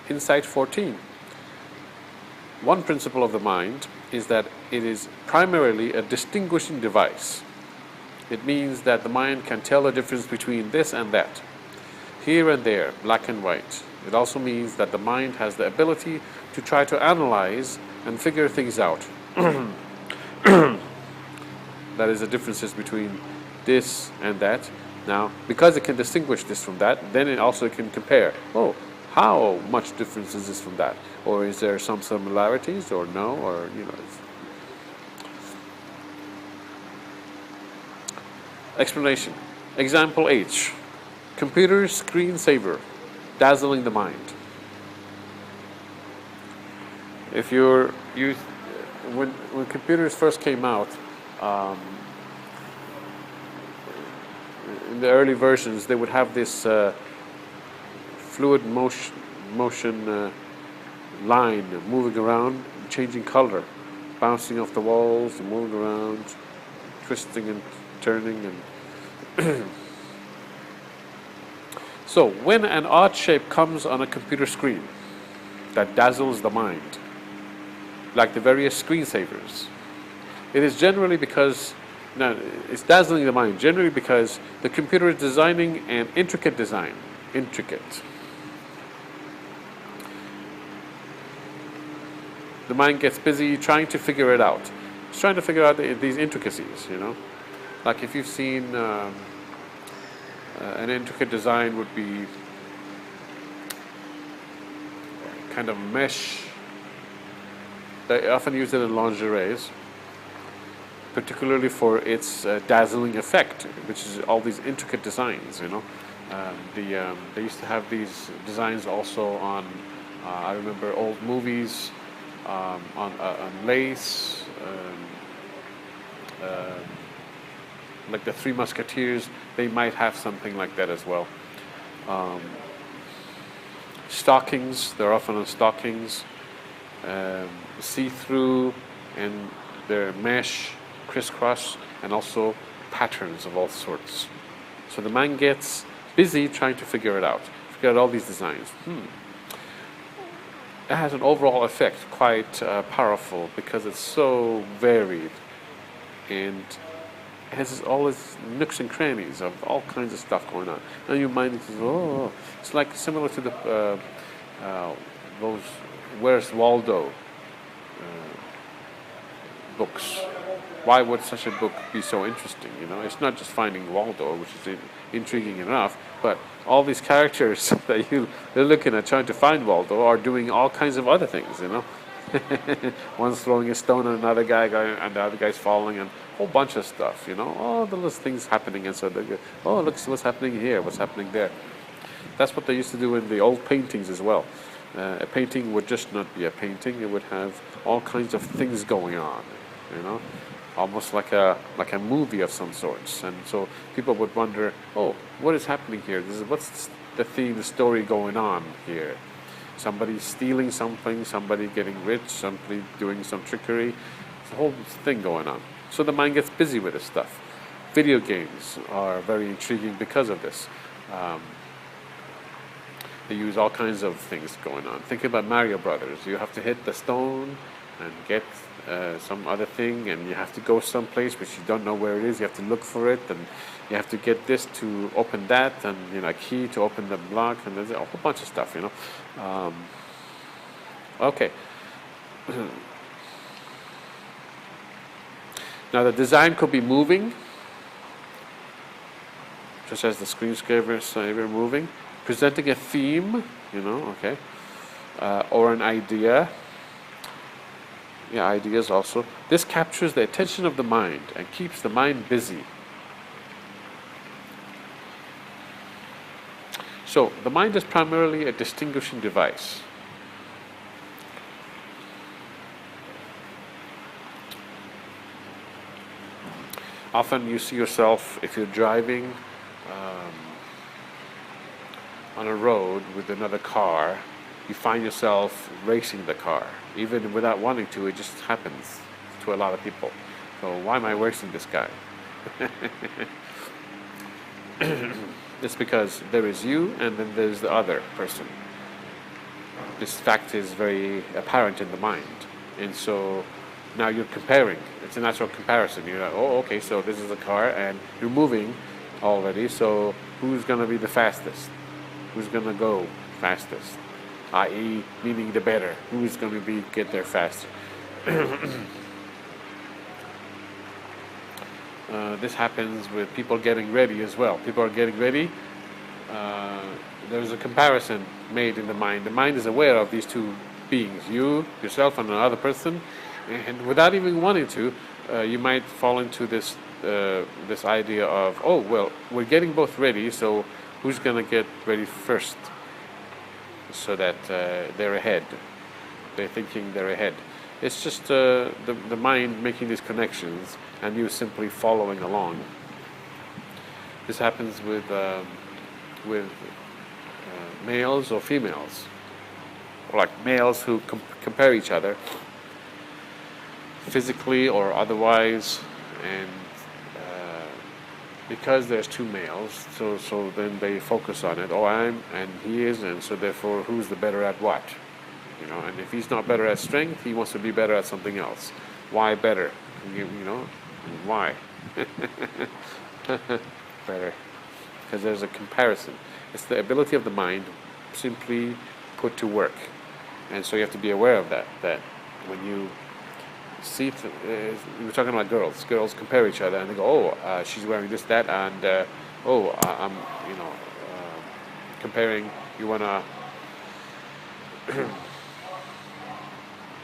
Insight 14. One principle of the mind is that it is primarily a distinguishing device. It means that the mind can tell the difference between this and that, here and there, black and white. It also means that the mind has the ability to try to analyze and figure things out. That is the differences between this and that. Now, because it can distinguish this from that, then it also can compare. Oh, how much difference is this from that? Or is there some similarities, or no, or, you know. Explanation. Example H. Computer screensaver, dazzling the mind. If when computers first came out, in the early versions, they would have this fluid motion line moving around, changing color, bouncing off the walls, moving around, twisting and turning. And so when an odd shape comes on a computer screen that dazzles the mind, like the various screensavers, it is generally because, no, it's dazzling the mind generally because the computer is designing an intricate design. Intricate. The mind gets busy trying to figure it out. It's trying to figure out these intricacies, you know. Like if you've seen an intricate design would be kind of mesh. They often use it in lingeries, particularly for its dazzling effect, which is all these intricate designs, you know. They used to have these designs also on, I remember old movies, on lace, like the Three Musketeers, they might have something like that as well. Stockings, they're often on stockings, see-through, and they're mesh, crisscross, and also patterns of all sorts. So the man gets busy trying to figure it out, figure out all these designs. It has an overall effect, quite powerful, because it's so varied, and it has all its nooks and crannies of all kinds of stuff going on. And your mind is, oh, it's like similar to the those Where's Waldo books. Why would such a book be so interesting? You know, it's not just finding Waldo, which is intriguing enough, but all these characters that they're looking at trying to find Waldo are doing all kinds of other things. You know, one's throwing a stone at another guy, and the other guy's falling, and a whole bunch of stuff. You know, all the little things happening, and so they go, oh, look, what's happening here? What's happening there? That's what they used to do in the old paintings as well. A painting would just not be a painting; it would have all kinds of things going on. You know, almost like a movie of some sorts. And so people would wonder, oh, what is happening here? What's the theme, the story going on here? Somebody stealing something, somebody getting rich, somebody doing some trickery. It's a whole thing going on. So the mind gets busy with this stuff. Video games are very intriguing because of this. They use all kinds of things going on. Think about Mario Brothers. You have to hit the stone and get some other thing, and you have to go someplace which you don't know where it is. You have to look for it, and you have to get this to open that, and a key to open the block, and there's a whole bunch of stuff. Okay. Now the design could be moving, just as the screensaver moving, presenting a theme, okay, or an idea. Yeah, ideas also. This captures the attention of the mind and keeps the mind busy. So, the mind is primarily a distinguishing device. Often you see yourself, if you're driving on a road with another car, you find yourself racing the car. Even without wanting to, it just happens to a lot of people. So why am I racing this guy? It's because there is you, and then there's the other person. this fact is very apparent in the mind. And so now you're comparing. It's a natural comparison. You're like, oh, okay, so this is a car and you're moving already, so who's going to be the fastest? Who's going to go fastest? I.e., meaning the better. Who's going to get there faster? This happens with people getting ready as well. People are getting ready. There's a comparison made in the mind. The mind is aware of these two beings, you, yourself, and another person, and without even wanting to, you might fall into this this idea of, oh, well, we're getting both ready, so who's going to get ready first, so that they're ahead. They're thinking they're ahead. It's just the mind making these connections, and you simply following along. This happens with males or females, or like males who compare each other physically or otherwise, and because there's two males, so then they focus on it. Oh, I'm and he is, and so therefore, who's the better at what? You know, and if he's not better at strength, he wants to be better at something else. Why better? You know, why? Better, because there's a comparison. It's the ability of the mind simply put to work, and so you have to be aware of that. That when you see, we were talking about girls. Girls compare each other, and they go, "Oh, she's wearing this, that," and I'm, you know, comparing. You wanna.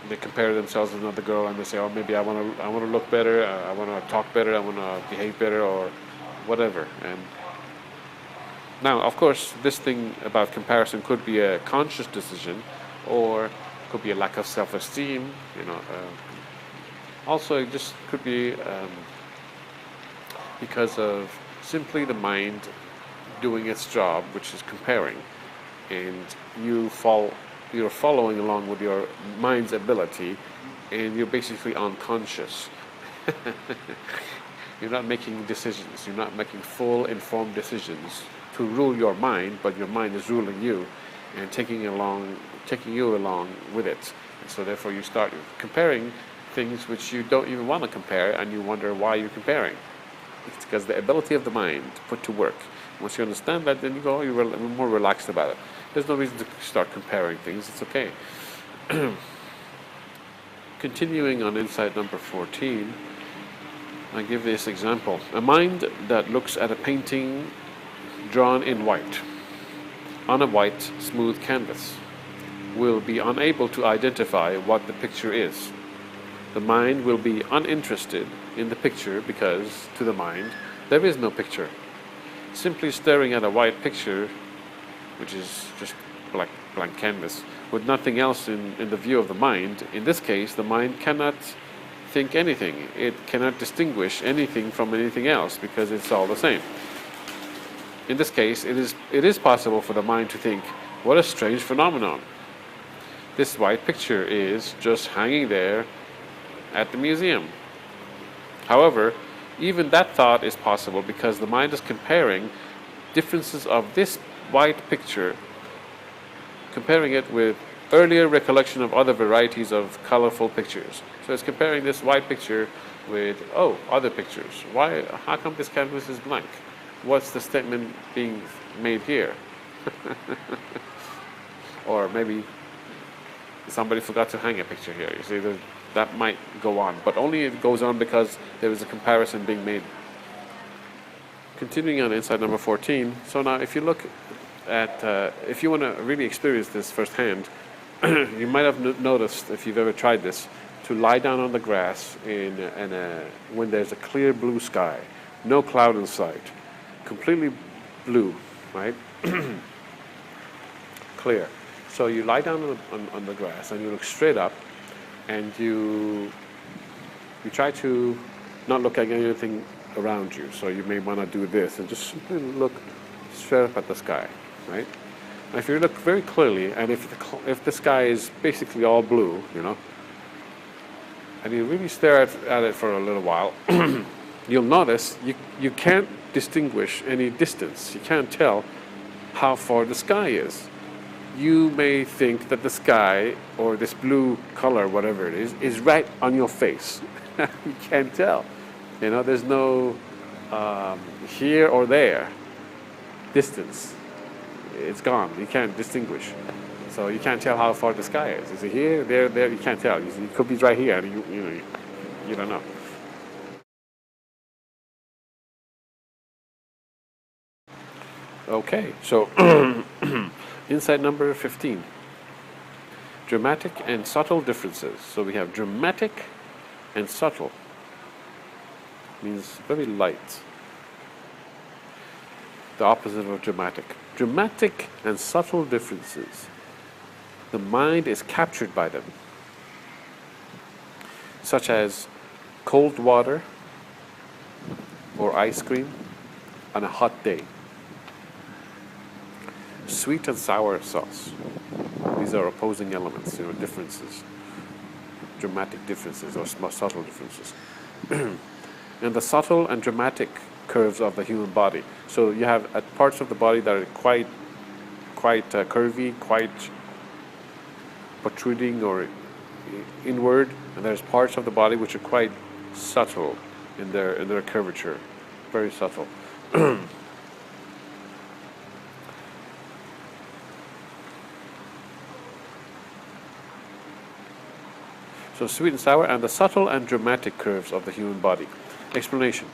They compare themselves with another girl, and they say, "Oh, maybe I want to look better. I want to talk better. I want to behave better, or whatever." And now, of course, this thing about comparison could be a conscious decision, or could be a lack of self-esteem. You know, also it just could be because of simply the mind doing its job, which is comparing, and you're following along with your mind's ability, and you're basically unconscious. You're not making decisions. You're not making full informed decisions to rule your mind, but your mind is ruling you and taking you along with it. And so therefore you start comparing things which you don't even want to compare, and you wonder why you're comparing. It's because the ability of the mind put to work. Once you understand that, then you go, you're more relaxed about it. There's no reason to start comparing things. It's okay. Continuing on insight number 14, I give this example. A mind that looks at a painting drawn in white, on a white, smooth canvas, will be unable to identify what the picture is. The mind will be uninterested in the picture because, to the mind, there is no picture. Simply staring at a white picture, which is just blank canvas, with nothing else in the view of the mind, in this case, the mind cannot think anything. It cannot distinguish anything from anything else because it's all the same. In this case, it is possible for the mind to think, what a strange phenomenon. This white picture is just hanging there at the museum. However, even that thought is possible because the mind is comparing differences of this white picture, comparing it with earlier recollection of other varieties of colorful pictures. So it's comparing this white picture with, other pictures. How come this canvas is blank? What's the statement being made here? Or maybe somebody forgot to hang a picture here. You see, that might go on, but only it goes on because there is a comparison being made. Continuing on insight number 14. So now if you look at, if you want to really experience this firsthand, you might have noticed, if you've ever tried this, to lie down on the grass when there's a clear blue sky, no cloud in sight, completely blue, right? Clear. So you lie down on the grass and you look straight up, and you try to not look at anything around you. So you may want to do this and just simply look straight up at the sky, right? And if you look very clearly, and if the sky is basically all blue, and you really stare at it for a little while, you'll notice you can't distinguish any distance. You can't tell how far the sky is. you may think that the sky or this blue color, whatever it is right on your face. You can't tell. You know, there's no here or there distance. It's gone. You can't distinguish. So you can't tell how far the sky is. Is it here, there? You can't tell. It could be right here, and you don't know. Okay, so insight number 15. Dramatic and subtle differences. So we have dramatic and subtle. Means very light. The opposite of dramatic. Dramatic and subtle differences. The mind is captured by them. Such as cold water or ice cream on a hot day. Sweet and sour sauce. These are opposing elements, differences. Dramatic differences or subtle differences. And the subtle and dramatic curves of the human body. So you have parts of the body that are quite curvy, quite protruding or inward, and there's parts of the body which are quite subtle in their curvature, very subtle. So sweet and sour, and the subtle and dramatic curves of the human body. Explanation.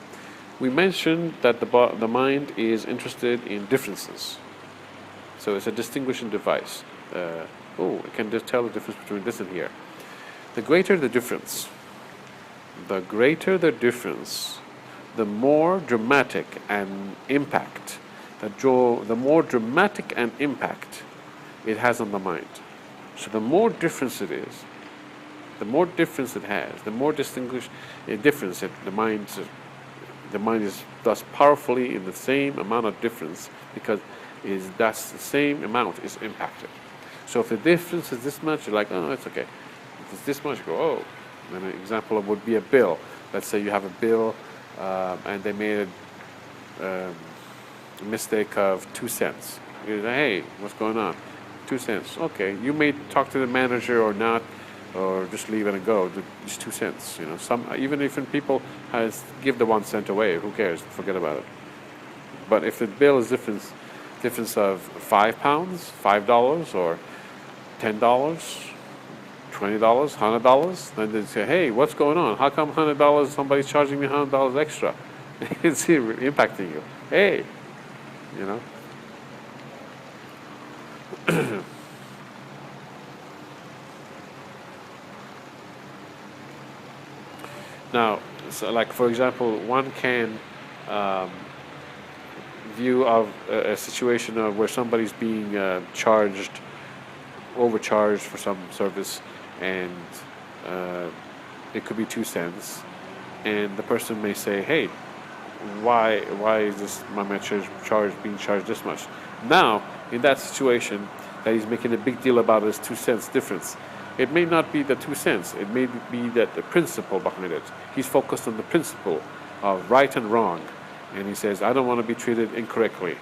We mentioned that the mind is interested in differences. So it's a distinguishing device. It can just tell the difference between this and here. The greater the difference, the more dramatic and impact, the more dramatic and impact it has on the mind. So the more difference it is, the more difference it has, the more distinguished difference the mind is thus powerfully in the same amount of difference, because thus the same amount is impacted. So if the difference is this much, you're like, oh, it's okay. If it's this much, you go, oh. And an example would be a bill. Let's say you have a bill and they made a mistake of 2 cents. You say, hey, what's going on? 2 cents. Okay, you may talk to the manager or not, or just leave it and go. It's 2 cents. Even if people give the 1 cent away, who cares? Forget about it. But if the bill is difference of £5, $5, or $10, $20, $100, then they say, hey, what's going on? How come $100? Somebody's charging me $100 extra. It's impacting you. Hey, Now, so like for example, one can view of a situation of where somebody's being overcharged for some service, and it could be 2 cents, and the person may say, "Hey, why is this my man being charged this much?" Now, in that situation, that he's making a big deal about his 2 cents difference. It may not be the 2 cents. It may be that the principle behind it. He's focused on the principle of right and wrong, and he says, "I don't want to be treated incorrectly,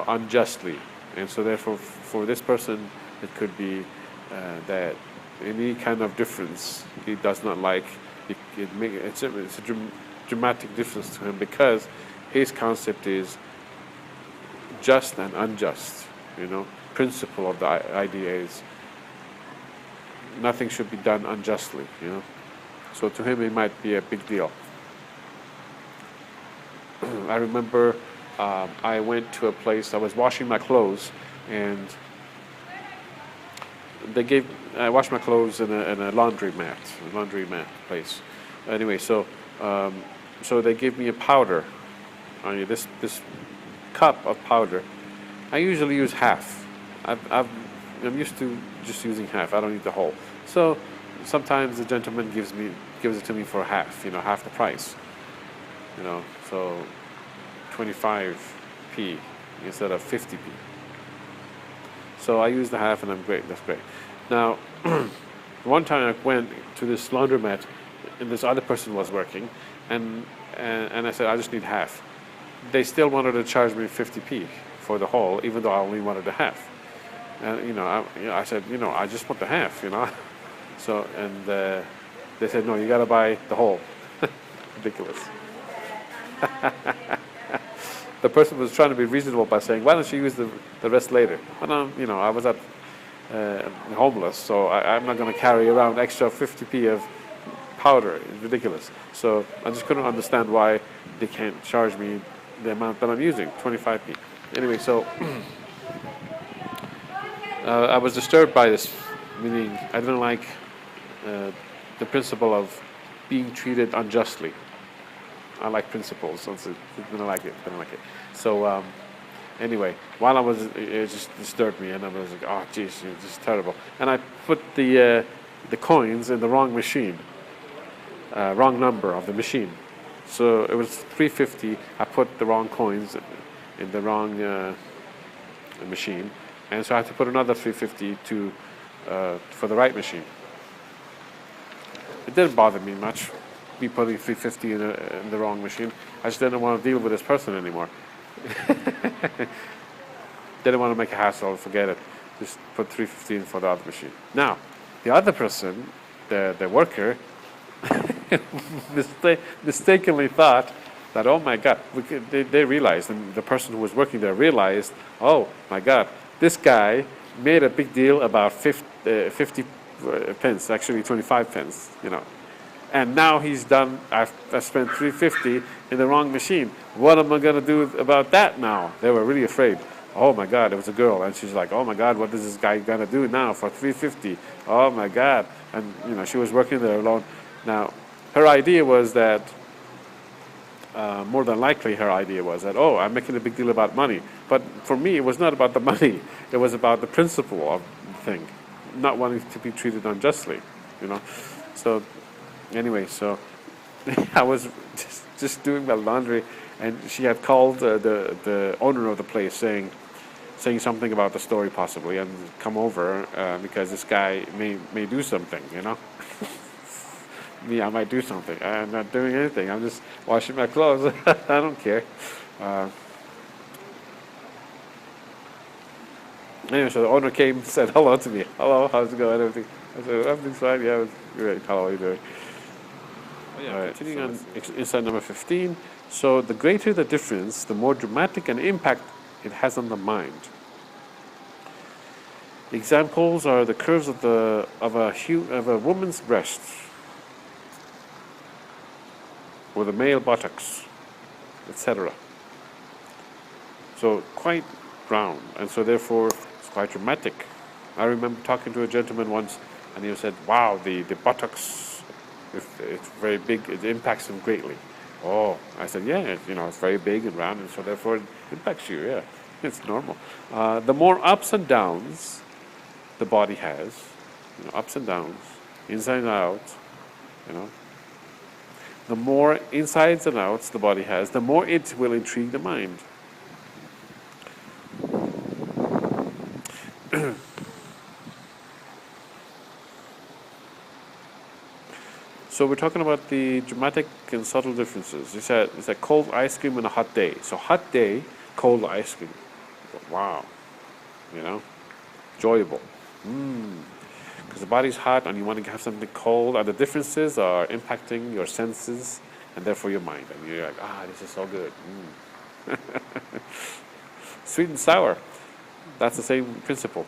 unjustly." And so, therefore, for this person, it could be that any kind of difference he does not like. It's a dramatic difference to him, because his concept is just and unjust. Principle of the idea is nothing should be done unjustly. So to him, it might be a big deal. I remember I went to a place. I was washing my clothes, and I washed my clothes in a laundry mat place. Anyway, so they gave me a powder. This cup of powder. I usually use half. I'm used to just using half. I don't need the whole. So sometimes the gentleman gives it to me for half. Half the price. So 25p instead of 50p. So I use the half, and I'm great. That's great. Now, one time I went to this laundromat, and this other person was working, and I said, I just need half. They still wanted to charge me 50p for the whole, even though I only wanted the half. And I said, I just want the half, So and they said, no, you got to buy the whole. Ridiculous. The person was trying to be reasonable by saying, why don't you use the rest later? But I was homeless, so I'm not going to carry around extra 50p of powder. It's ridiculous. So I just couldn't understand why they can't charge me the amount that I'm using, 25p. Anyway, so I was disturbed by this, meaning I didn't like the principle of being treated unjustly. I like principles, so didn't like it. So anyway, while I was, it just disturbed me, and I was like, oh, geez, it's just terrible. And I put the coins in the wrong machine, wrong number of the machine. So it was 350. I put the wrong coins in the wrong machine, and so I had to put another 350 for the right machine. It didn't bother me much, me putting 350 in the wrong machine. I just didn't want to deal with this person anymore. Didn't want to make a hassle, forget it. Just put 350 in for the other machine. Now, the other person, the worker, mistakenly thought that, oh my God, they realized, and the person who was working there realized, oh my God, this guy made a big deal about 50 pence, actually 25 pence, And now he's done, I've spent 350 in the wrong machine. What am I going to do about that now? They were really afraid. Oh my God, it was a girl. And she's like, oh my God, what is this guy going to do now for 350? Oh my God. And, she was working there alone. Now, her idea was that, more than likely her idea was that, oh, I'm making a big deal about money. But for me, it was not about the money. It was about the principle of the thing. Not wanting to be treated unjustly, So anyway, so I was just doing my laundry, and she had called the owner of the place saying something about the story possibly, and come over because this guy may do something, Me, I might do something. I'm not doing anything. I'm just washing my clothes. I don't care. Anyway, so the owner came and said hello to me. Hello, how's it going? Everything. I said, everything's fine. Yeah, great. How are you doing? Oh, yeah, all right, continuing on insight number 15. So the greater the difference, the more dramatic an impact it has on the mind. Examples are the curves of a woman's breast, or the male buttocks, etc. So quite round, and so therefore it's quite dramatic. I remember talking to a gentleman once, and he said, wow, the buttocks, it's very big, it impacts him greatly. Oh, I said, yeah, it's very big and round, and so therefore it impacts you, yeah, it's normal. The more ups and downs the body has, ups and downs, inside and out, the more insides and outs the body has, the more it will intrigue the mind. So we're talking about the dramatic and subtle differences. It's a cold ice cream and a hot day. So hot day, cold ice cream. Wow. Enjoyable. Because the body's hot and you want to have something cold, and the differences are impacting your senses and therefore your mind. And you're like, this is so good. Sweet and sour. That's the same principle.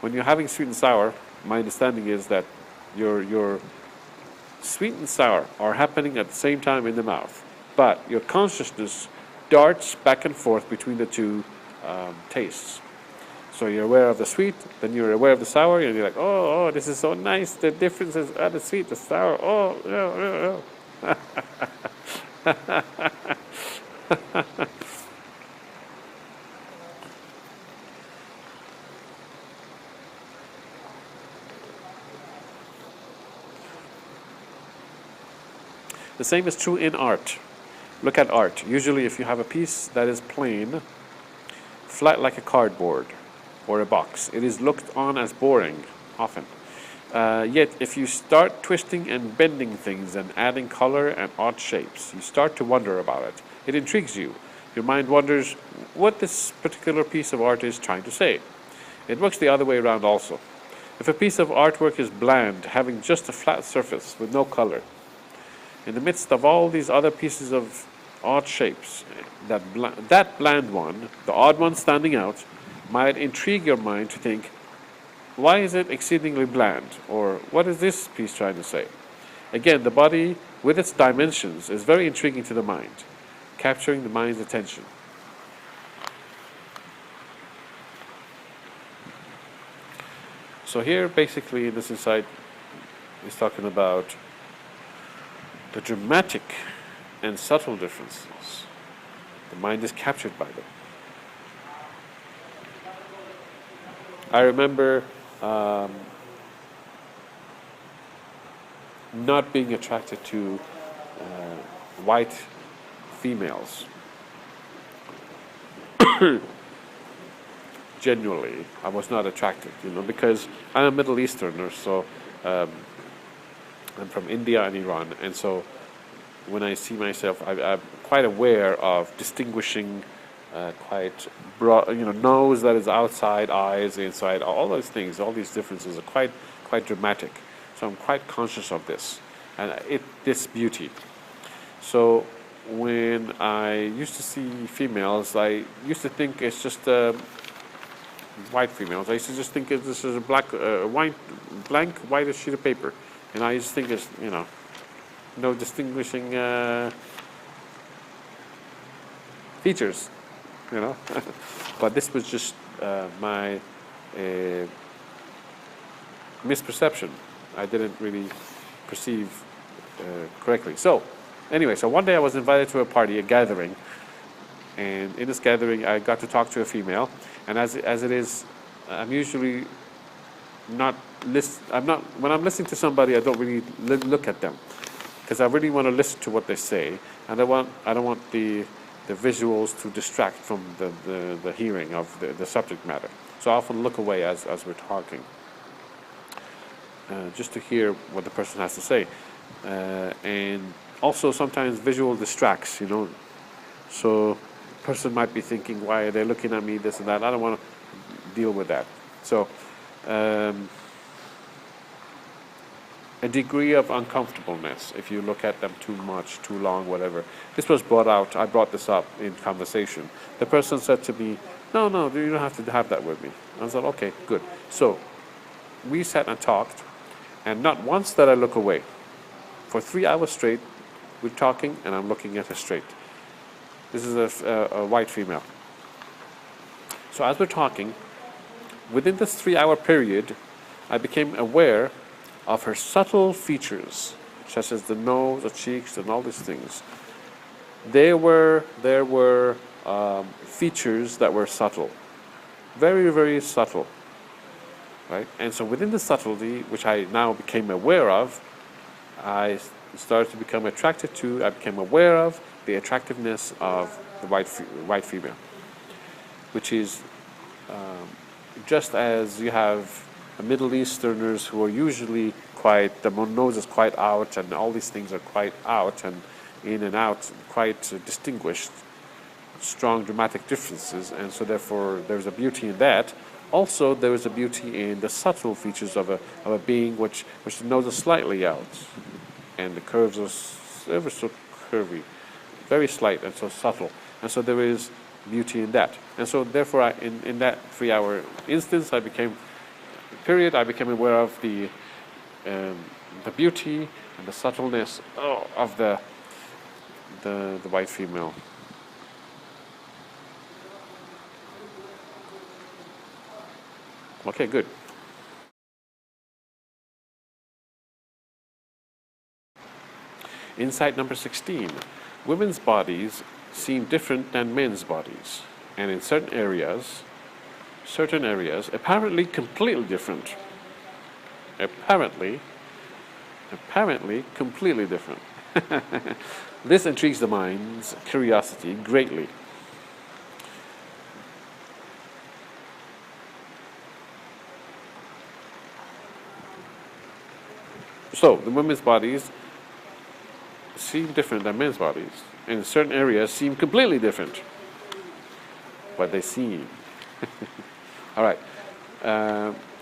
When you're having sweet and sour, my understanding is that your sweet and sour are happening at the same time in the mouth, but your consciousness darts back and forth between the two tastes. So you're aware of the sweet, then you're aware of the sour, and you're like, oh, this is so nice. The differences are the sweet, the sour. Oh, no. The same is true in art. Look at art. Usually if you have a piece that is plain, flat like a cardboard or a box, it is looked on as boring, often. Yet if you start twisting and bending things and adding color and odd shapes, you start to wonder about it. It intrigues you. Your mind wonders what this particular piece of art is trying to say. It works the other way around also. If a piece of artwork is bland, having just a flat surface with no color, in the midst of all these other pieces of odd shapes, that bland one, the odd one standing out, might intrigue your mind to think, why is it exceedingly bland? Or what is this piece trying to say? Again, the body with its dimensions is very intriguing to the mind, capturing the mind's attention. So here, basically, in this insight, is talking about the dramatic and subtle differences. The mind is captured by them. I remember not being attracted to white females. Genuinely, I was not attracted, because I'm a Middle Easterner, so I'm from India and Iran, and so when I see myself, I'm quite aware of distinguishing quite broad, nose that is outside, eyes inside, all those things, all these differences are quite dramatic. So I'm quite conscious of this, and this beauty. So when I used to see females, I used to think it's just white females. I used to just think this is a blank white sheet of paper, and I used to think it's no distinguishing features, but this was just my misperception. I didn't really perceive correctly. So anyway, so one day I was invited to a party, a gathering, and in this gathering I got to talk to a female, and as it is, I'm usually not when I'm listening to somebody, I don't really look at them, because I really want to listen to what they say, and I don't want the visuals to distract from the hearing of the subject matter. So I often look away as we're talking, just to hear what the person has to say. And also sometimes visual distracts, so the person might be thinking, why are they looking at me, this and that. I don't want to deal with that. So a degree of uncomfortableness if you look at them too much, too long, whatever. This was brought out, I brought this up in conversation. The person said to me, no, you don't have to have that with me. I said, okay, good. So we sat and talked, and not once did I look away. For 3 hours straight, we're talking, and I'm looking at her straight. This is a white female. So as we're talking, within this 3-hour period, I became aware of her subtle features, such as the nose, the cheeks, and all these things. There were features that were subtle, very, very subtle, right? And so within the subtlety, which I now became aware of, I started to become attracted to. I became aware of the attractiveness of the white female, which is just as you have Middle Easterners who are usually the nose is quite out, and all these things are quite out and in and out, quite distinguished, strong dramatic differences, and so therefore there's a beauty in that. Also, there is a beauty in the subtle features of a being which the nose is slightly out, and the curves are ever so curvy, very slight and so subtle, and so there is beauty in that. And so therefore, in that 3-hour instance, I became aware of the beauty and the subtleness of the white female. Okay, good. Insight number 16. Women's bodies seem different than men's bodies, and in certain areas, apparently completely different. Apparently completely different. This intrigues the mind's curiosity greatly. So, the women's bodies seem different than men's bodies, and in certain areas seem completely different. what they see. All right.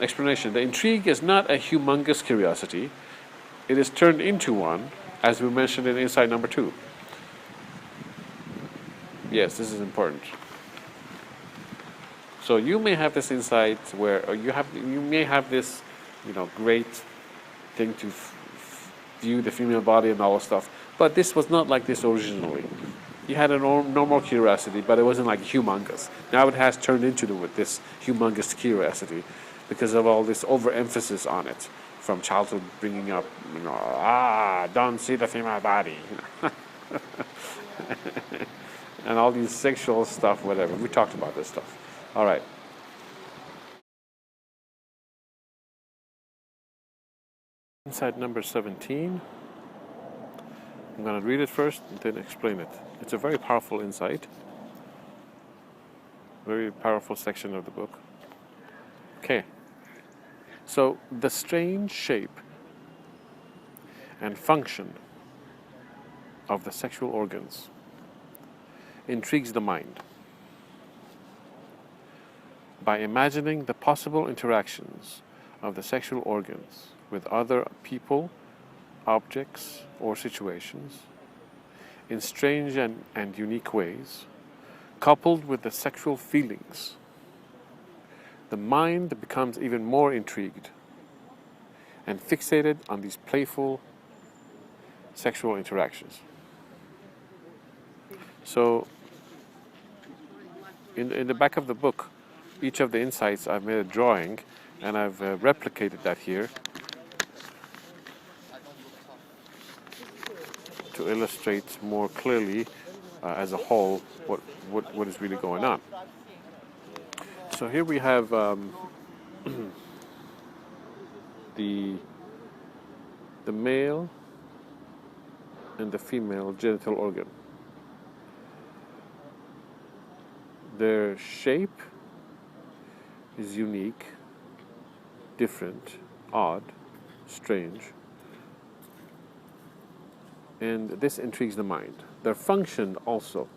Explanation. The intrigue is not a humongous curiosity. It is turned into one, as we mentioned in insight number 2. Yes, this is important. So you may have this insight where, or you may have this, great thing to view the female body and all this stuff. But this was not like this originally. You had a normal curiosity, but it wasn't like humongous. Now it has turned into this humongous curiosity because of all this overemphasis on it from childhood, bringing up, don't see the female body, and all these sexual stuff, whatever. We talked about this stuff. All right. Insight number 17. I'm going to read it first and then explain it. It's a very powerful insight. Very powerful section of the book. Okay. So, the strange shape and function of the sexual organs intrigues the mind. By imagining the possible interactions of the sexual organs with other people, objects, or situations in strange and unique ways, coupled with the sexual feelings, the mind becomes even more intrigued and fixated on these playful sexual interactions. So, in the back of the book, each of the insights, I've made a drawing, and I've replicated that here to illustrate more clearly, as a whole, what is really going on. So here we have the male and the female genital organ. Their shape is unique, different, odd, strange, and this intrigues the mind. Their function also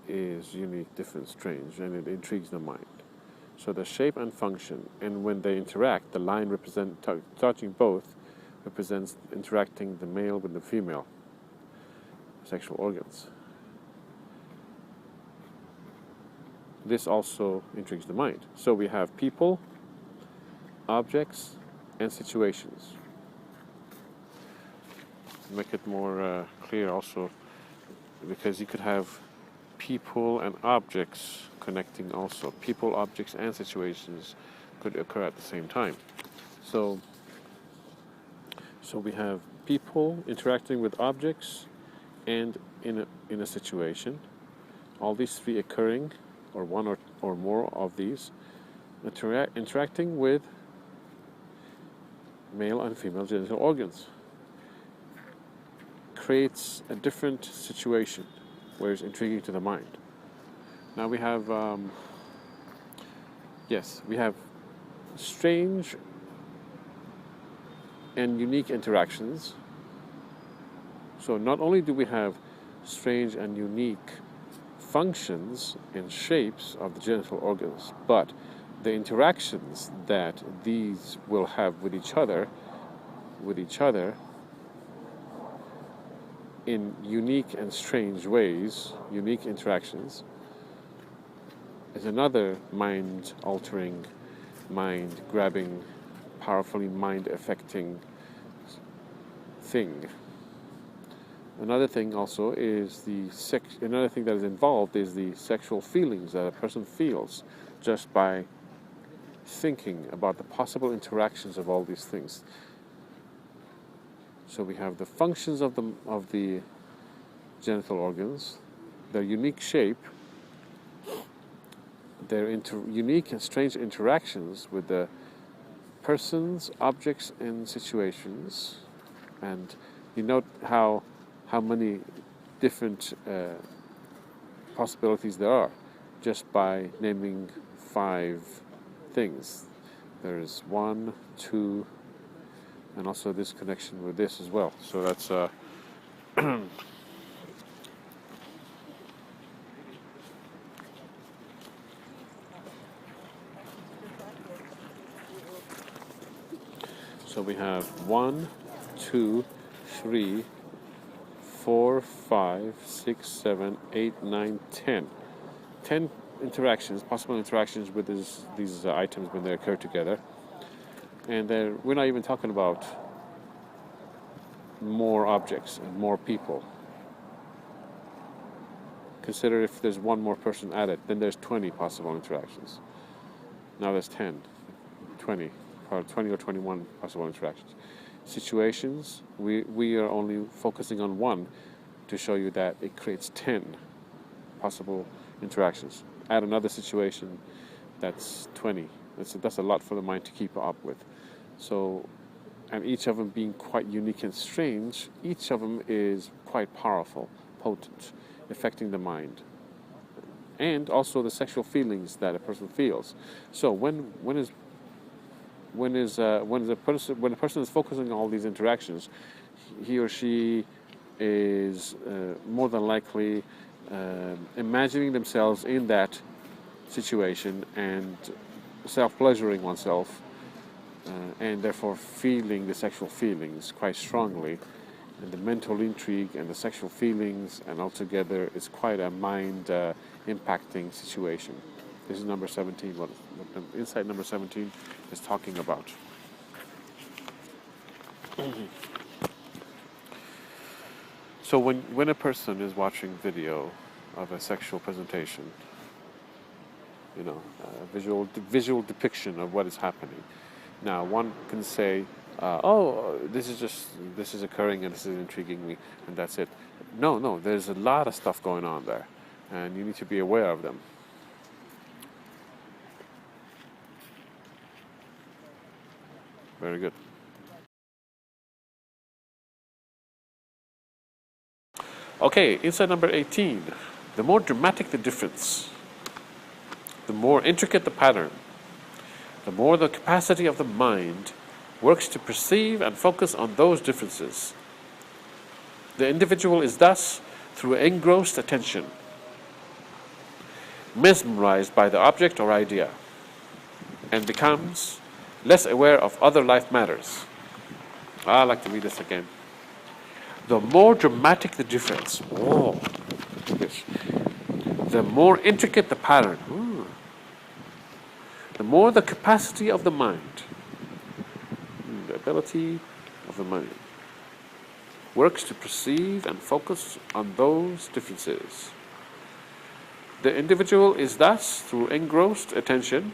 is unique, different, strange, and it intrigues the mind. So the shape and function, and when they interact, the line touching both represents interacting the male with the female sexual organs. This also intrigues the mind. So we have people, objects, and situations. To make it more clear also, because you could have people and objects connecting also. People, objects, and situations could occur at the same time. So we have people interacting with objects and in a situation. All these three occurring, or one or more of these, interacting with male and female genital organs, creates a different situation where it's intriguing to the mind. Now we have, we have strange and unique interactions. So not only do we have strange and unique functions and shapes of the genital organs, but the interactions that these will have with each other in unique and strange ways, unique interactions, is another mind-altering, mind-grabbing, powerfully mind-affecting thing. Another thing also is another thing that is involved is the sexual feelings that a person feels just by thinking about the possible interactions of all these things. So we have the functions of the genital organs, their unique shape, their unique and strange interactions with the persons, objects, and situations, and you note how many different possibilities there are just by naming 5 things. There's 1, 2, and also this connection with this as well. So that's So we have 1, 2, 3, 4, 5, 6, 7, 8, 9, 10. 10 interactions, possible interactions with these items when they occur together. And we're not even talking about more objects and more people. Consider if there's one more person added, then there's 20 possible interactions. Now there's 10, 20, or 20 or 21 possible interactions. Situations, we are only focusing on one to show you that it creates 10 possible interactions. Add another situation, that's 20. That's a lot for the mind to keep up with. So, and each of them being quite unique and strange, each of them is quite powerful, potent, affecting the mind, and also the sexual feelings that a person feels. So when a person is focusing on all these interactions, he or she is more than likely imagining themselves in that situation and self-pleasuring oneself, and therefore feeling the sexual feelings quite strongly. And the mental intrigue and the sexual feelings, and altogether it's quite a mind-impacting situation. This is number 17, what insight number 17 is talking about. So when a person is watching video of a sexual presentation, you know, a visual depiction of what is happening. Now, one can say, "Oh, this is occurring and this is intriguing me, and that's it." No, there's a lot of stuff going on there, and you need to be aware of them. Very good. Okay, insight number 18. The more dramatic the difference, the more intricate the pattern, the more the capacity of the mind works to perceive and focus on those differences. The individual is thus, through engrossed attention, mesmerized by the object or idea, and becomes less aware of other life matters. I like to read this again. The more dramatic the difference, the more intricate the pattern, the more the capacity of the mind, the ability of the mind, works to perceive and focus on those differences. The individual is thus, through engrossed attention,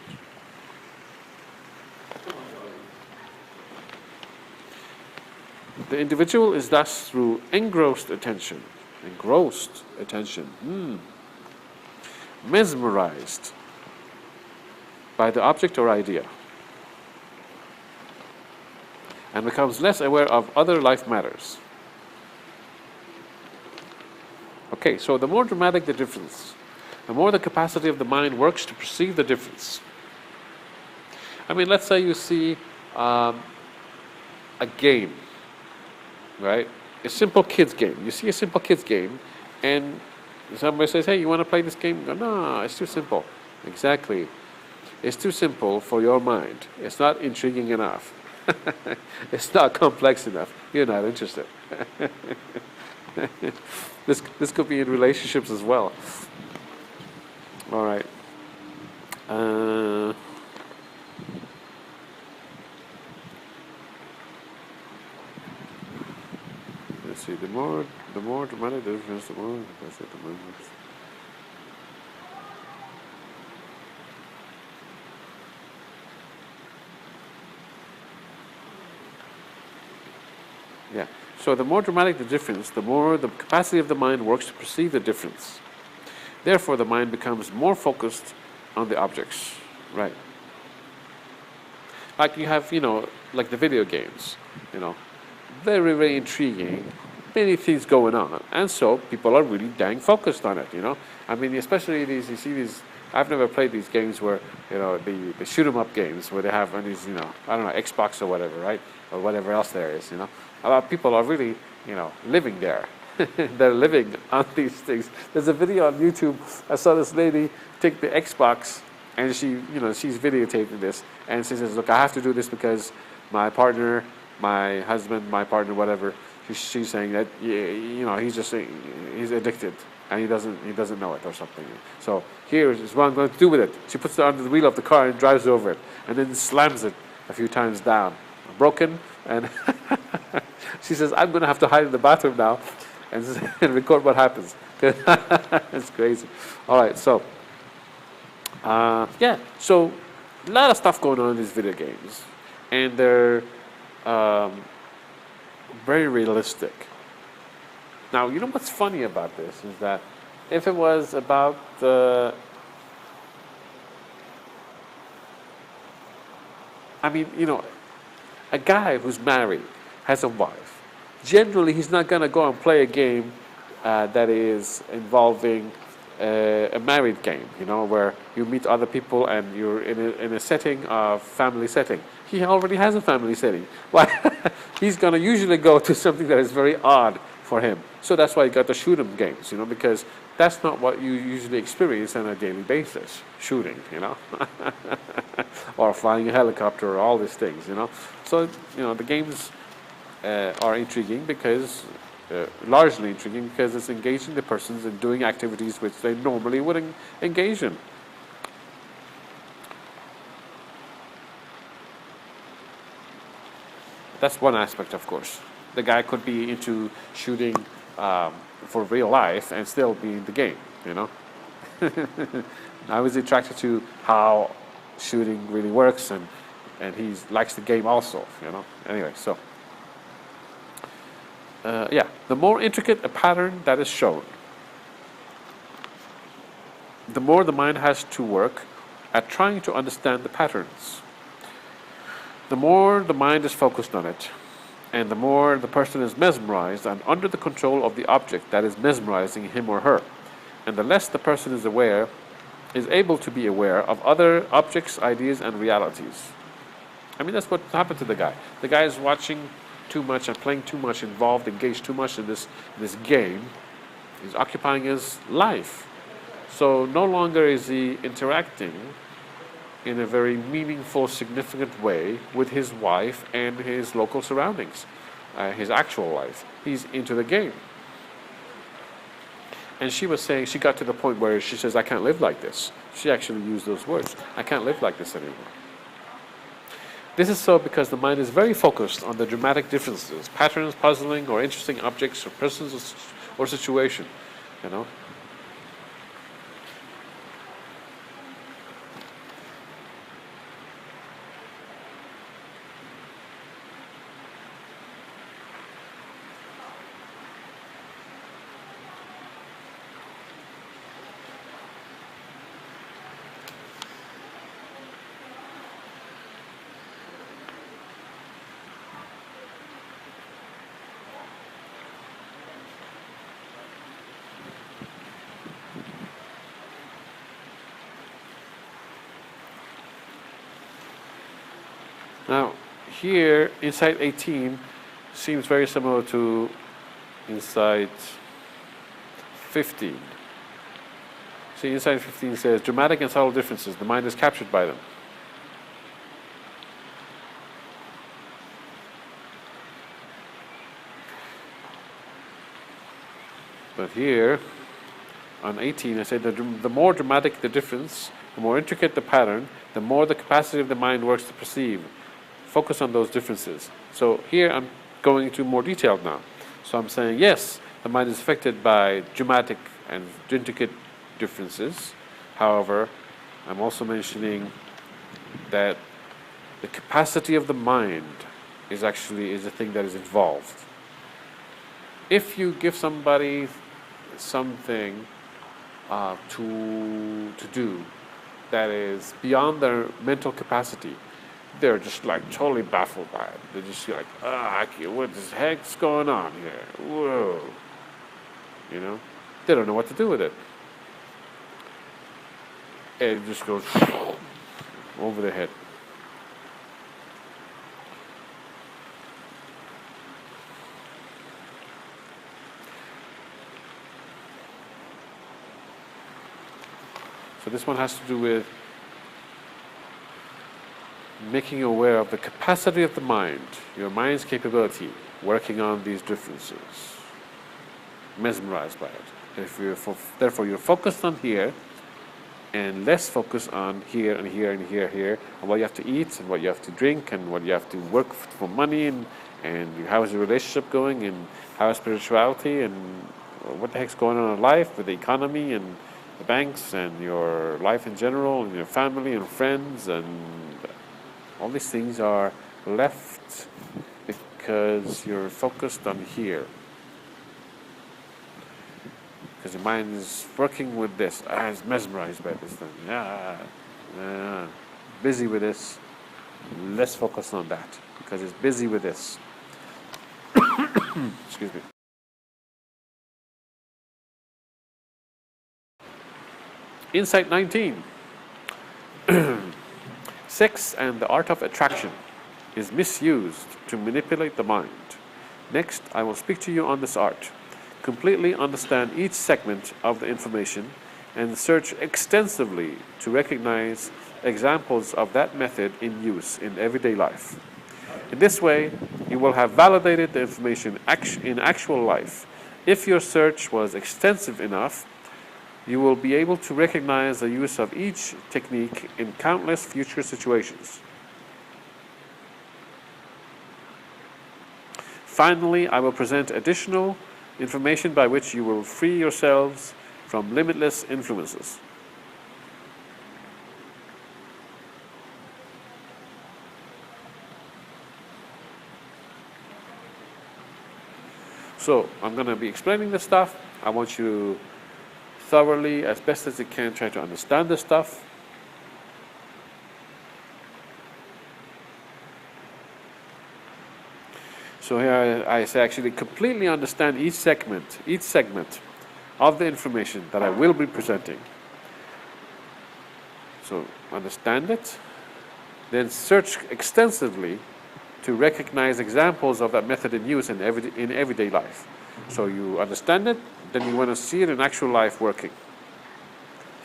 mesmerized by the object or idea, and becomes less aware of other life matters. Okay, so the more dramatic the difference, the more the capacity of the mind works to perceive the difference. I mean, let's say you see a game, right? A simple kids game. You see a simple kids game, and somebody says, "Hey, you want to play this game?" You go, "No, it's too simple." Exactly. It's too simple for your mind. It's not intriguing enough. It's not complex enough. You're not interested. This could be in relationships as well. All right. Let's see. The more dramatic the difference, the more. That's it. The more. Yeah. So the more dramatic the difference, the more the capacity of the mind works to perceive the difference. Therefore, the mind becomes more focused on the objects. Right. Like you have, like the video games, very, very intriguing, many things going on. And so people are really dang focused on it, I mean, especially you see these, I've never played these games where, the shoot 'em up games where they have these, I don't know, Xbox or whatever, right? Or whatever else there is, A lot of people are really, living there. They're living on these things. There's a video on YouTube. I saw this lady take the Xbox, and she's videotaping this, and she says, "Look, I have to do this because my partner, my husband, my partner, whatever. She's saying that he's addicted and he doesn't know it or something. So here is what I'm going to do with it. She puts it under the wheel of the car and drives over it, and then slams it a few times down, broken, and she says, "I'm going to have to hide in the bathroom now and record what happens." It's crazy. All right, so so a lot of stuff going on in these video games, and they're very realistic. Now, you know what's funny about this is that if it was about a guy who's married, has a wife, generally he's not going to go and play a game that is involving a married game, where you meet other people and you're in a setting of family setting. He already has a family setting. Why? He's going to usually go to something that is very odd for him. So that's why you got the shoot 'em games, because that's not what you usually experience on a daily basis. Shooting, or flying a helicopter, or all these things, So, the games are intriguing because largely intriguing because it's engaging the persons in doing activities which they normally wouldn't engage in. That's one aspect, of course. The guy could be into shooting for real life and still be in the game, Now he's attracted to how shooting really works, and he likes the game also, Anyway, so the more intricate a pattern that is shown, the more the mind has to work at trying to understand the patterns. The more the mind is focused on it, and the more the person is mesmerized and under the control of the object that is mesmerizing him or her, and the less the person is able to be aware of other objects, ideas, and realities. That's what happened to the guy. The guy is watching too much and playing too much, engaged too much in this game. He's occupying his life. So no longer is he interacting in a very meaningful, significant way with his wife and his local surroundings, his actual life. He's into the game. And she was saying, she got to the point where she says, "I can't live like this." She actually used those words. "I can't live like this anymore." This is so because the mind is very focused on the dramatic differences, patterns, puzzling, or interesting objects, or persons, or situation, Now, here, insight 18 seems very similar to insight 15. See, insight 15 says, dramatic and subtle differences, the mind is captured by them. But here, on 18, I said that the more dramatic the difference, the more intricate the pattern, the more the capacity of the mind works to perceive. Focus on those differences. So here I'm going into more detail now. So I'm saying, yes, the mind is affected by dramatic and intricate differences. However, I'm also mentioning that the capacity of the mind is a thing that is involved. If you give somebody something to do that is beyond their mental capacity, they're just like totally baffled by it. They're just like, what the heck's going on here? Whoa. They don't know what to do with it. And it just goes over their head. So this one has to do with making you aware of the capacity of the mind, your mind's capability, working on these differences. Mesmerized by it. Therefore, you're focused on here, and less focused on here and here and here, and what you have to eat and what you have to drink and what you have to work for money, and how is your relationship going, and how is spirituality, and what the heck's going on in life with the economy and the banks and your life in general and your family and friends, and all these things are left because you're focused on here. Because your mind is working with this. It's mesmerized by this thing. Busy with this. Less focused on that because it's busy with this. Excuse me. Insight 19. Sex and the art of attraction is misused to manipulate the mind. Next, I will speak to you on this art. Completely understand each segment of the information and search extensively to recognize examples of that method in use in everyday life. In this way, you will have validated the information in actual life. If your search was extensive enough, you will be able to recognize the use of each technique in countless future situations. Finally, I will present additional information by which you will free yourselves from limitless influences. So, I'm going to be explaining this stuff. I want you to thoroughly, as best as you can, try to understand this stuff. So here I say actually completely understand each segment of the information that I will be presenting. So understand it, then search extensively to recognize examples of that method in use in everyday life. So you understand it, then you want to see it in actual life working.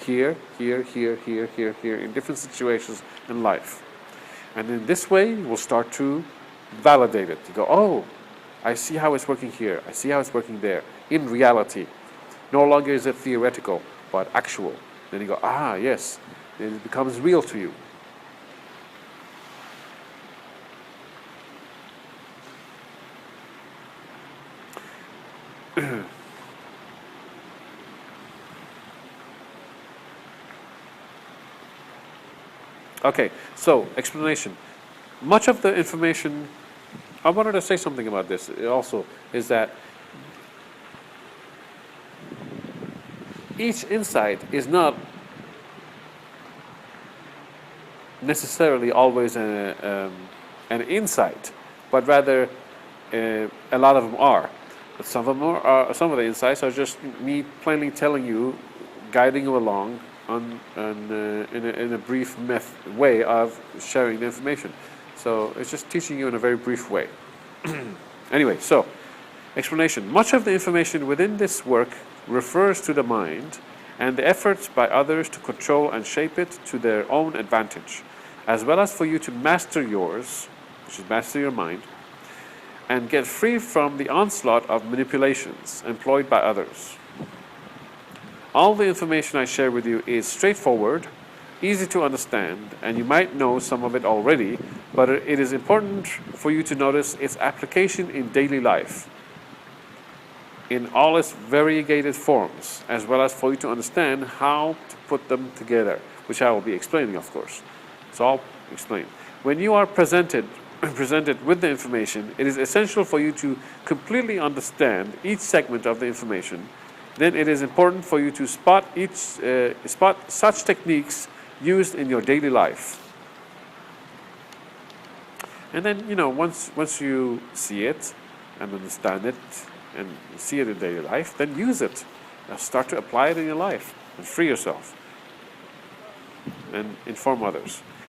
Here, here, here, here, here, here, in different situations in life. And in this way, you will start to validate it. You go, oh, I see how it's working here. I see how it's working there. In reality. No longer is it theoretical, but actual. Then you go, ah, yes. Then it becomes real to you. Okay, so explanation. Much of the information, I wanted to say something about this also, is that each insight is not necessarily always an insight, but rather a lot of them are. But some of the insights are just me plainly telling you, guiding you along in a brief way of sharing the information. So it's just teaching you in a very brief way. Anyway, so explanation. Much of the information within this work refers to the mind and the efforts by others to control and shape it to their own advantage, as well as for you to master yours, which is master your mind, and get free from the onslaught of manipulations employed by others. All the information I share with you is straightforward, easy to understand, and you might know some of it already, but it is important for you to notice its application in daily life, in all its variegated forms, as well as for you to understand how to put them together, which I will be explaining, of course. So I'll explain. When you are presented with the information, it is essential for you to completely understand each segment of the information. Then it is important for you to spot such techniques used in your daily life. And then, once you see it and understand it and see it in daily life, then use it. Start to apply it in your life and free yourself and inform others.